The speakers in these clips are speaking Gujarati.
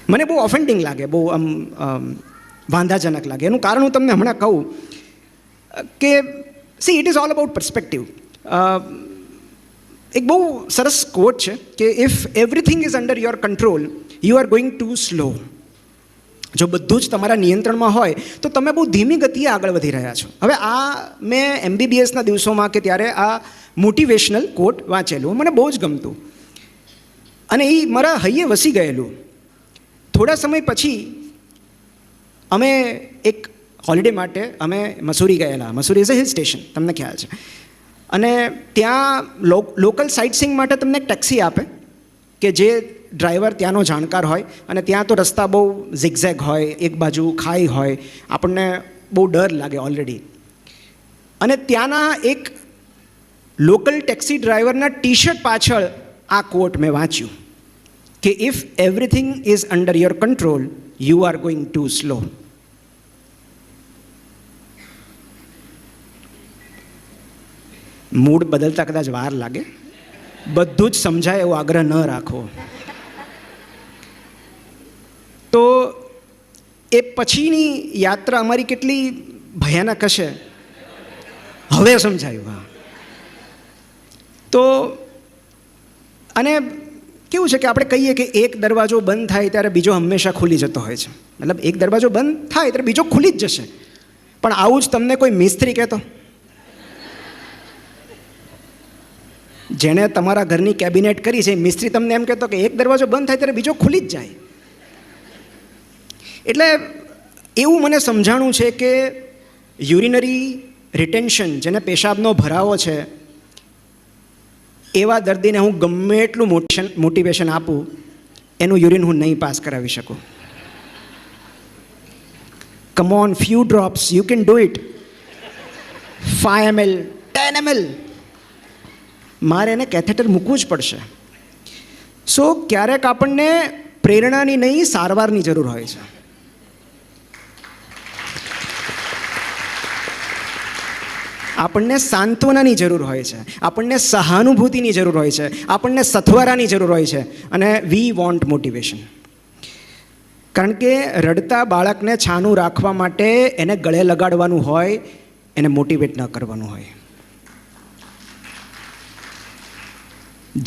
મને બહુ ઓફેન્ડિંગ લાગે, બહુ આમ વાંધાજનક લાગે. એનું કારણ હું તમને હમણાં કહું કે C it is all about perspective. એક બહુ સરસ કોટ છે કે if everything is under your control you are going to slow. જો બધું જ તમારા નિયંત્રણમાં હોય તો તમે બહુ ધીમી ગતિએ આગળ વધી રહ્યા છો. હવે આ મેં MBBSના દિવસોમાં કે ત્યારે આ મોટિવેશનલ કોટ વાંચેલું, મને બહુ જ ગમતું અને એ મારા હૈયે વસી ગયેલું. થોડા સમય પછી અમે એક હોલિડે માટે અમે મસૂરી ગયેલા. Mussoorie is a hill station, તમને ખ્યાલ છે. અને ત્યાં લોકલ સાઇટ સીઈંગ માટે તમને એક ટેક્સી આપે કે જે ડ્રાઈવર ત્યાંનો જાણકાર હોય. અને ત્યાં તો રસ્તા બહુ ઝિગઝેગ હોય, એક બાજુ ખાઈ હોય, આપણને બહુ ડર લાગે ઓલરેડી. અને ત્યાંના એક લોકલ ટેક્સી ડ્રાઈવરના ટી-શર્ટ પાછળ આ કોટ મેં વાંચ્યું કે if everything is under your control you are going to slow. Mood બદલતા કદાચ વાર લાગે, બધું જ સમજાય એવો આગ્રહ ન રાખો. તો એ પછીની યાત્રા અમારી કેટલી ભયાનક હશે હવે સમજાયું. હા, તો અને કેવું છે કે આપણે કહીએ કે એક દરવાજો બંધ થાય ત્યારે બીજો હંમેશા ખુલી જતો હોય છે. મતલબ એક દરવાજો બંધ થાય ત્યારે બીજો ખુલી જ જશે. પણ આવું જ તમને કોઈ મિસ્ત્રી કહેતો, જેણે તમારા ઘરની કેબિનેટ કરી છે, મિસ્ત્રી તમને એમ કહેતો કે એક દરવાજો બંધ થાય ત્યારે બીજો ખુલી જ જાય. એટલે એવું મને સમજાણું છે કે યુરિનરી રિટેન્શન, જેને પેશાબનો ભરાવો છે, એવા દર્દીને હું ગમે એટલું મોટિવેશન આપું, એનું યુરિન હું નહીં પાસ કરાવી શકું. Come on, few drops, you can do it. 5 ml, 10 ml, મારે એને કેથેટર મૂકવું જ પડશે. સો ક્યારેક આપણને પ્રેરણાની નહીં, સારવારની જરૂર હોય છે. આપણને સાંત્વનાની જરૂર હોય છે, આપણને સહાનુભૂતિની જરૂર હોય છે, આપણને સથવારાની જરૂર હોય છે. અને વી વોન્ટ મોટિવેશન. કારણ કે રડતા બાળકને છાનું રાખવા માટે એને ગળે લગાડવાનું હોય, એને મોટિવેટ ન કરવાનું હોય.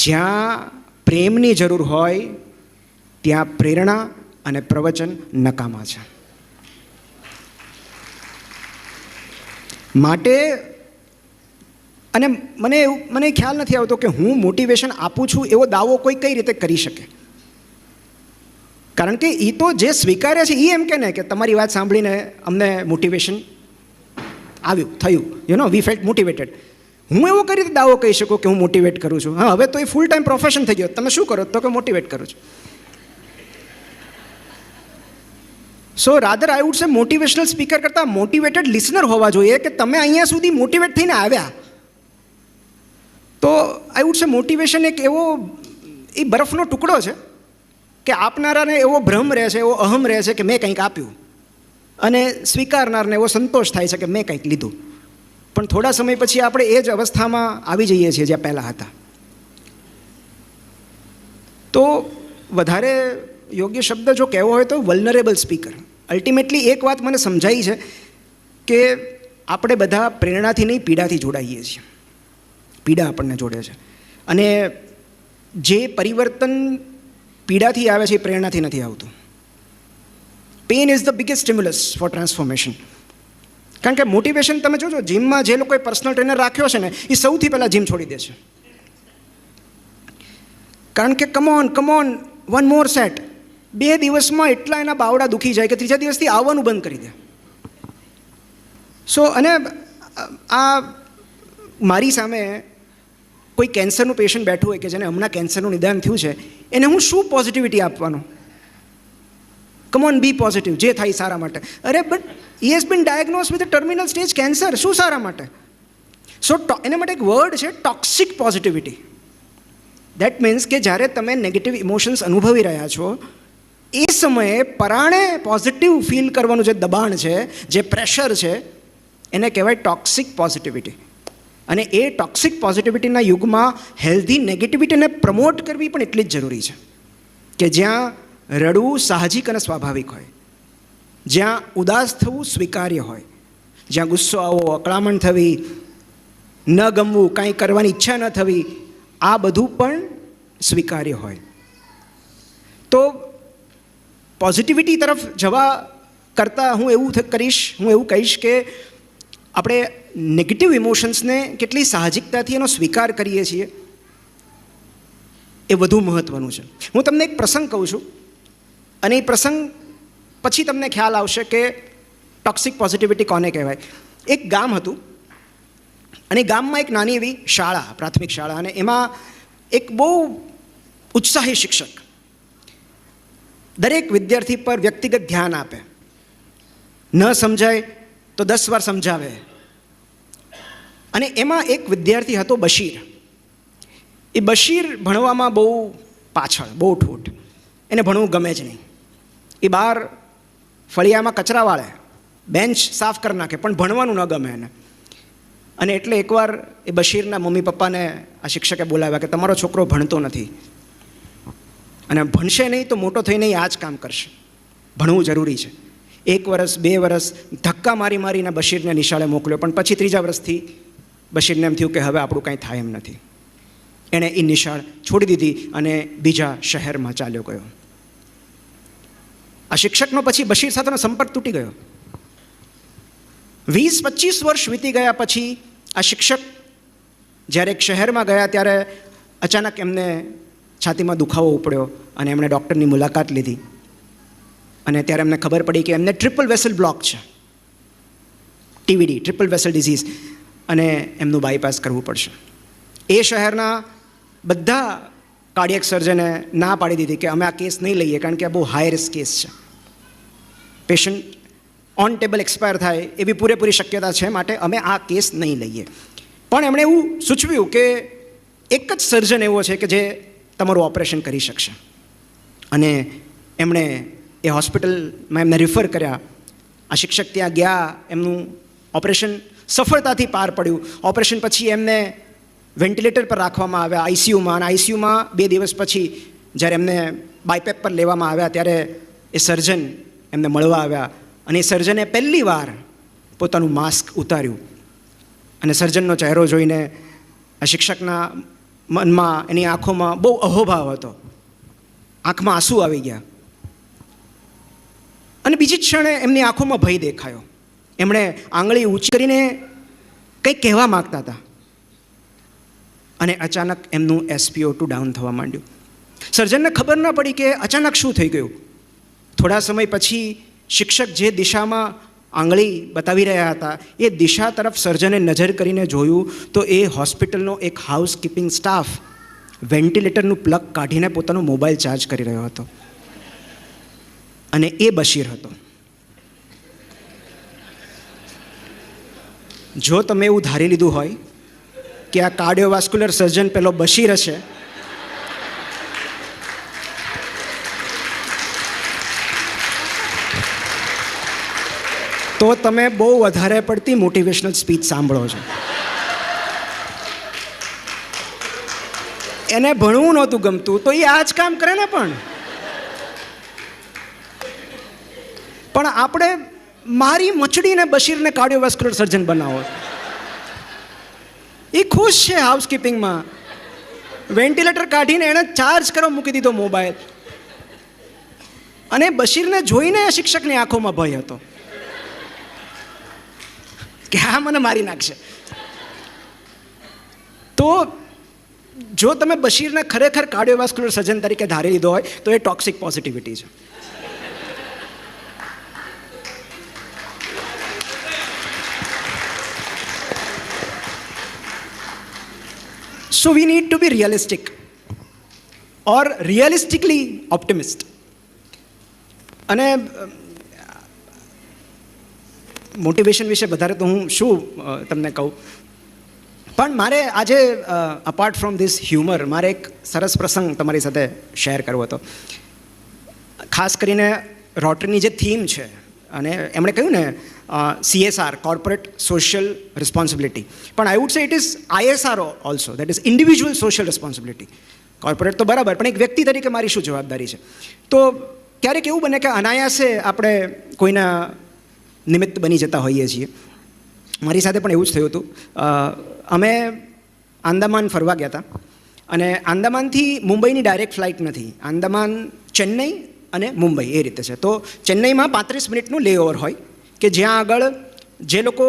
જ્યાં પ્રેમની જરૂર હોય ત્યાં પ્રેરણા અને પ્રવચન નકામા છે. માટે અને મને ખ્યાલ નથી આવતો કે હું મોટિવેશન આપું છું એવો દાવો કોઈ કઈ રીતે કરી શકે. કારણ કે એ તો જે સ્વીકારે છે એ એમ કે ને કે તમારી વાત સાંભળીને અમને મોટિવેશન આવ્યું, થયું, you know, we felt motivated. હું એવો કઈ રીતે દાવો કહી શકું કે હું મોટિવેટ કરું છું? હા, હવે તો એ ફૂલ ટાઈમ પ્રોફેશન થઈ ગયો. તમે શું કરો? તો કે મોટિવેટ કરું છું. So rather I would say motivational speaker કરતાં મોટિવેટેડ લિસનર હોવા જોઈએ કે તમે અહીંયા સુધી મોટિવેટ થઈને આવ્યા. તો આઈ વુડ સે મોટિવેશન એક એવો એ બરફનો ટુકડો છે કે આપનારાને એવો ભ્રમ રહે છે, એવો અહમ રહે છે કે મેં કંઈક આપ્યું, અને સ્વીકારનારને એવો સંતોષ થાય છે કે મેં કંઈક લીધું. પણ થોડા સમય પછી આપણે એ જ અવસ્થામાં આવી જઈએ છીએ જ્યાં પહેલાં હતા. તો વધારે યોગ્ય શબ્દ જો કહેવો હોય તો વલ્નરેબલ સ્પીકર. અલ્ટિમેટલી એક વાત મને સમજાઈ છે કે આપણે બધા પ્રેરણાથી નહીં, પીડાથી જોડાઈએ છીએ. પીડા આપણને જોડે છે. અને જે પરિવર્તન પીડાથી આવે છે એ પ્રેરણાથી નથી આવતું. Pain is the biggest stimulus for transformation. કારણ કે મોટિવેશન તમે જોજો, જીમમાં જે લોકોએ પર્સનલ ટ્રેનર રાખ્યો છે ને, એ સૌથી પહેલાં જીમ છોડી દે છે. કારણ કે કમ ઓન 1 more સેટ, 2 દિવસમાં એટલા એના બાવડા દુખી જાય કે 3જા દિવસથી આવવાનું બંધ કરી દે. સો અને આ મારી સામે કોઈ કેન્સરનું પેશન્ટ બેઠું હોય કે જેને હમણાં કેન્સરનું નિદાન થયું છે, એને હું શું પોઝિટિવિટી આપવાનું? કમ ઓન, બી પોઝિટિવ, જે થાય સારા માટે. અરે but he has been diagnose with terminal stage cancer. શું સારા માટે? સો એના માટે એક વર્ડ છે ટોક્સિક પોઝિટિવિટી. દેટ મીન્સ કે જ્યારે તમે નેગેટિવ ઇમોશન્સ અનુભવી રહ્યા છો એ સમયે પરાણે પોઝિટિવ ફીલ કરવાનું જે દબાણ છે, જે પ્રેશર છે, એને કહેવાય ટોક્સિક પોઝિટિવિટી. અને એ ટોક્સિક પોઝિટિવિટીના યુગમાં હેલ્ધી નેગેટિવિટીને પ્રમોટ કરવી પણ એટલી જ જરૂરી છે કે જ્યાં રડવું સાહજિક અને સ્વાભાવિક હોય, જ્યાં ઉદાસ થવું સ્વીકાર્ય હોય, જ્યાં ગુસ્સો આવવો, અકળામણ થવી, ન ગમવું, કાંઈ કરવાની ઈચ્છા ન થવી, આ બધું પણ સ્વીકાર્ય હોય. તો પોઝિટિવિટી તરફ જવા કરતાં હું એવું કહીશ કે આપણે નેગેટિવ ઇમોશન્સને કેટલી સાહજિકતાથી એનો સ્વીકાર કરીએ છીએ એ વધુ મહત્ત્વનું છે. હું તમને એક પ્રસંગ કહું છું અને એ પ્રસંગ પછી તમને ખ્યાલ આવશે કે ટોક્સિક પોઝિટિવિટી કોને કહેવાય. એક ગામ હતું અને ગામમાં એક નાની એવી શાળા, પ્રાથમિક શાળા, અને એમાં એક બહુ ઉત્સાહી શિક્ષક દરેક વિદ્યાર્થી પર વ્યક્તિગત ધ્યાન આપે, ન સમજાય તો 10 વાર સમજાવે. અને એમાં એક વિદ્યાર્થી હતો બશીર. એ બશીર ભણવામાં બહુ પાછળ, બહુ ઠોઠ, એને ભણવું ગમે જ નહીં. એ બહાર ફળિયામાં કચરા વાળે, બેન્ચ સાફ કરી નાખે, પણ ભણવાનું ન ગમે એને. અને એટલે એકવાર એ બશીરના મમ્મી પપ્પાને આ શિક્ષકે બોલાવ્યા કે તમારો છોકરો ભણતો નથી અને ભણશે નહીં તો મોટો થઈને આ જ કામ કરશે, ભણવું જરૂરી છે. 1 વર્ષ 2 વર્ષ ધક્કા મારીને બશીરને નિશાળે મોકલ્યો, પણ પછી 3જા વર્ષથી બશીરને એમ થયું કે હવે આપણું કાંઈ થાય એમ નથી. એણે એ નિશાળ છોડી દીધી અને બીજા શહેરમાં ચાલ્યો ગયો. આ શિક્ષકનો પછી બશીર સાથેનો સંપર્ક તૂટી ગયો. 20-25 વર્ષ વીતી ગયા પછી આ શિક્ષક જ્યારે એક શહેરમાં ગયા ત્યારે અચાનક એમને છાતીમાં દુખાવો ઉપડ્યો અને એમણે ડૉક્ટરની મુલાકાત લીધી. અને ત્યારે એમને ખબર પડી કે એમને ટ્રિપલ વેસલ બ્લોક છે, ટીવીડી, ટ્રિપલ વેસલ ડિઝીઝ, અને એમનું બાયપાસ કરવું પડશે. એ શહેરના બધા કાર્ડિયક સર્જને ના પાડી દીધી કે અમે આ કેસ નહીં લઈએ, કારણ કે આ બહુ હાઈ રિસ્ક કેસ છે. પેશન્ટ ઓન ટેબલ એક્સપાયર થાય એવી પૂરેપૂરી શક્યતા છે, માટે અમે આ કેસ નહીં લઈએ. પણ એમણે એવું સૂચવ્યું કે એક જ સર્જન એવો છે કે જે તમારું ઓપરેશન કરી શકશે. અને એમણે એ હોસ્પિટલમાં એમને રિફર કર્યા. આ શિક્ષક ત્યાં ગયા, એમનું ઓપરેશન સફળતાથી પાર પડ્યું. ઓપરેશન પછી એમને વેન્ટિલેટર પર રાખવામાં આવ્યા, આઈસીયુમાં. અને આઈસીયુમાં 2 દિવસ પછી જ્યારે એમને બાયપેપ પર લેવામાં આવ્યા ત્યારે એ સર્જન એમને મળવા આવ્યા. અને એ સર્જને પહેલી વાર પોતાનું માસ્ક ઉતાર્યું. અને સર્જનનો ચહેરો જોઈને આ શિક્ષકના મનમાં, એની આંખોમાં બહુ અહોભાવ હતો, આંખમાં આંસુ આવી ગયા. અને બીજી જ ક્ષણે એમની આંખોમાં ભય દેખાયો. એમણે આંગળી ઊંચી કરીને કંઈક કહેવા માગતા હતા અને અચાનક એમનું SpO2 ડાઉન થવા માંડ્યું. સર્જનને ખબર ન પડી કે અચાનક શું થઈ ગયું. થોડા સમય પછી શિક્ષક જે દિશામાં આંગળી બતાવી રહ્યા હતા એ દિશા તરફ સર્જને નજર કરીને જોયું તો એ હોસ્પિટલનો એક હાઉસકીપિંગ સ્ટાફ વેન્ટિલેટરનું પ્લગ કાઢીને પોતાનો મોબાઈલ ચાર્જ કરી રહ્યો હતો. અને એ બશીર હતો. જો તમે એવું ધારી લીધું હોય કે આ કાર્ડિયોવાસ્ક્યુલર સર્જન પેલો બશીર હશે, તો તમે બહુ વધારે પડતી મોટિવેશનલ સ્પીચ સાંભળો છો. એને ભણવું નહોતું ગમતું તો એ આ જ કામ કરે ને. પણ આપણે મારી મચડીને બશીરને કાર્ડિયોવાસ્ક્યુલર સર્જન બનાવો. એ ખુશ છે હાઉસકીપિંગમાં, વેન્ટિલેટર કાઢીને એણે ચાર્જ કરવા મૂકી દીધો મોબાઈલ. અને બશીરને જોઈને શિક્ષકની આંખોમાં ભય હતો કે આ મને મારી નાખશે. તો જો તમે બશીરને ખરેખર કાર્ડિયોવાસ્ક્યુલર સર્જન તરીકે ધારી લીધો હોય તો એ ટોક્સિક પોઝિટિવિટી છે. So we need to be realistic or realistically optimist. અને મોટિવેશન વિશે વધારે તો હું શું તમને કહું, પણ મારે આજે અપાર્ટ ફ્રોમ ધીસ હ્યુમર મારે એક સરસ પ્રસંગ તમારી સાથે શેર કરવો હતો. ખાસ કરીને રોટરીની જે થીમ છે, અને એમણે કહ્યું ને CSR, કોર્પોરેટ સોશિયલ રિસ્પોન્સિબિલિટી, પણ આઈ વુડ સે it is ISR also, that is individual social responsibility. Corporate તો બરાબર, પણ એક વ્યક્તિ તરીકે મારી શું જવાબદારી છે? તો ક્યારેક એવું બને કે અનાયાસે આપણે કોઈના નિમિત્ત બની જતા હોઈએ છીએ. મારી સાથે પણ એવું જ થયું હતું. અમે આંદામાન ફરવા ગયા હતા અને આંદામાનથી મુંબઈની ડાયરેક્ટ ફ્લાઇટ નથી. આંદામાન ચેન્નઈ અને મુંબઈ એ રીતે છે. તો ચેન્નઈમાં 35 મિનિટનું લેઓવર હોય કે જ્યાં આગળ જે લોકો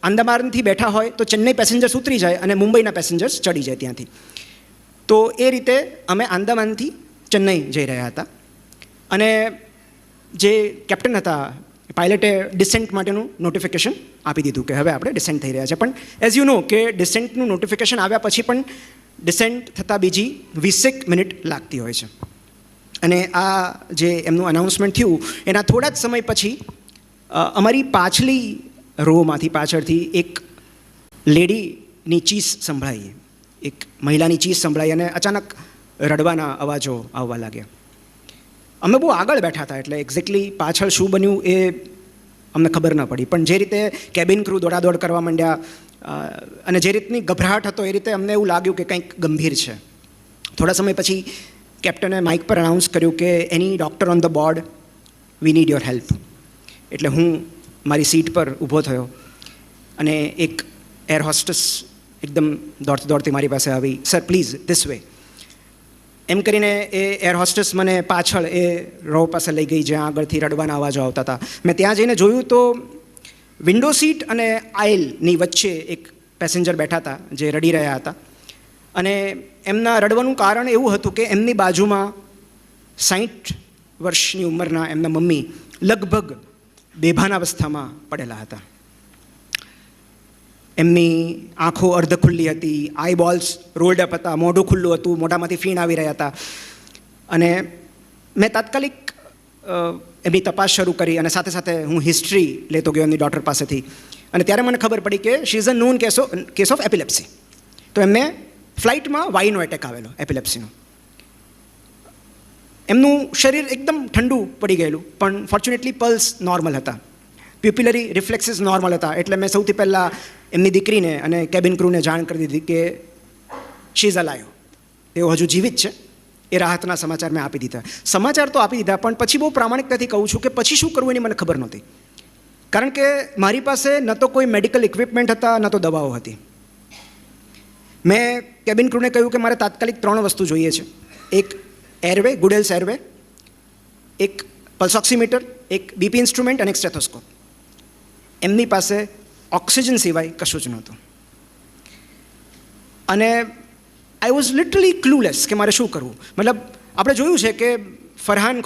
આંદામાનથી બેઠા હોય તો ચેન્નઈ પેસેન્જર્સ ઉતરી જાય અને મુંબઈના પેસેન્જર્સ ચડી જાય ત્યાંથી. તો એ રીતે અમે આંદામાનથી ચેન્નઈ જઈ રહ્યા હતા અને જે કેપ્ટન હતા પાયલટે ડિસેન્ટ માટેનું નોટિફિકેશન આપી દીધું કે હવે આપણે ડિસેન્ટ થઈ રહ્યા છે. પણ એઝ યુ નો કે ડિસેન્ટનું નોટિફિકેશન આવ્યા પછી પણ ડિસેન્ટ થતાં બીજી 20 મિનિટ લાગતી હોય છે. અને આ જે એમનું અનાઉન્સમેન્ટ થયું એના થોડા જ સમય પછી અમારી પાછલી રોમાંથી પાછળથી એક લેડીની ચીસ સંભળાઈ, એક મહિલાની ચીસ સંભળાઈ અને અચાનક રડવાના અવાજો આવવા લાગ્યા. અમે બહુ આગળ બેઠા હતા એટલે એક્ઝેક્ટલી પાછળ શું બન્યું એ અમને ખબર ન પડી, પણ જે રીતે કેબિન ક્રૂ દોડાદોડ કરવા માંડ્યા અને જે રીતની ગભરાટ હતો એ રીતે અમને એવું લાગ્યું કે કંઈક ગંભીર છે. થોડા સમય પછી કેપ્ટને માઇક પર અનાઉન્સ કર્યું કે any doctor on the board, we need your help. એટલે હું મારી સીટ પર ઊભો થયો અને એક એર હોસ્ટેસ એકદમ દોડતી દોડતી મારી પાસે આવી, સર પ્લીઝ ધીસ વે. એમ કરીને એ એર હોસ્ટેસ મને પાછળ એ રો પાસે લઈ ગઈ જ્યાં આગળથી રડવાના અવાજો આવતા હતા. મેં ત્યાં જઈને જોયું તો વિન્ડો સીટ અને આઇલની વચ્ચે એક પેસેન્જર બેઠા હતા જે રડી રહ્યા હતા અને એમના રડવાનું કારણ એવું હતું કે એમની બાજુમાં 60 વર્ષની ઉંમરના એમના મમ્મી લગભગ બેભાન અવસ્થામાં પડેલા હતા. એમની આંખો અર્ધ ખુલ્લી હતી, આઈ બોલ્સ રોલ્ડ અપ હતા, મોઢું ખુલ્લું હતું, મોઢામાંથી ફીણ આવી રહ્યા હતા. અને મેં તાત્કાલિક એમની તપાસ શરૂ કરી અને સાથે સાથે હું હિસ્ટ્રી લેતો ગયો એમની ડોટર પાસેથી. અને ત્યારે મને ખબર પડી કે she is a known case of epilepsy. તો એમને ફ્લાઇટમાં વાઈનો એટેક આવેલો એપિલેપ્સીનો. એમનું શરીર એકદમ ઠંડુ પડી ગયેલું, પણ ફોર્ચ્યુનેટલી પલ્સ નોર્મલ હતા, પ્યુપિલરી રિફ્લેક્સીસ નોર્મલ હતા. એટલે મેં સૌથી પહેલાં એમની દીકરીને અને કેબિન ક્રૂને જાણ કરી દીધી કે શી ઇઝ અલાઇવ, તેઓ હજુ જીવિત છે. એ રાહતના સમાચાર મેં આપી દીધા. સમાચાર તો આપી દીધા, પણ પછી બહુ પ્રામાણિકતાથી કહું છું કે પછી શું કરવું એની મને ખબર નહોતી. કારણ કે મારી પાસે ન તો કોઈ મેડિકલ ઇક્વિપમેન્ટ હતા, ન તો દવાઓ હતી. મેં કેબિન ક્રૂને કહ્યું કે મારે તાત્કાલિક 3 વસ્તુ જોઈએ છે. એક એરવે, ગુડેલ્સ એરવે, એક પલ્સ ઓક્સીમીટર, એક બીપી ઇન્સ્ટ્રુમેન્ટ અને એક સ્ટેથોસ્કોપ. એમની પાસે ઓક્સિજન સિવાય કશું જ નહોતું. અને આઈ વોઝ લિટરલી ક્લૂલેસ કે મારે શું કરવું. મતલબ આપણે જોયું છે કે ફરહાન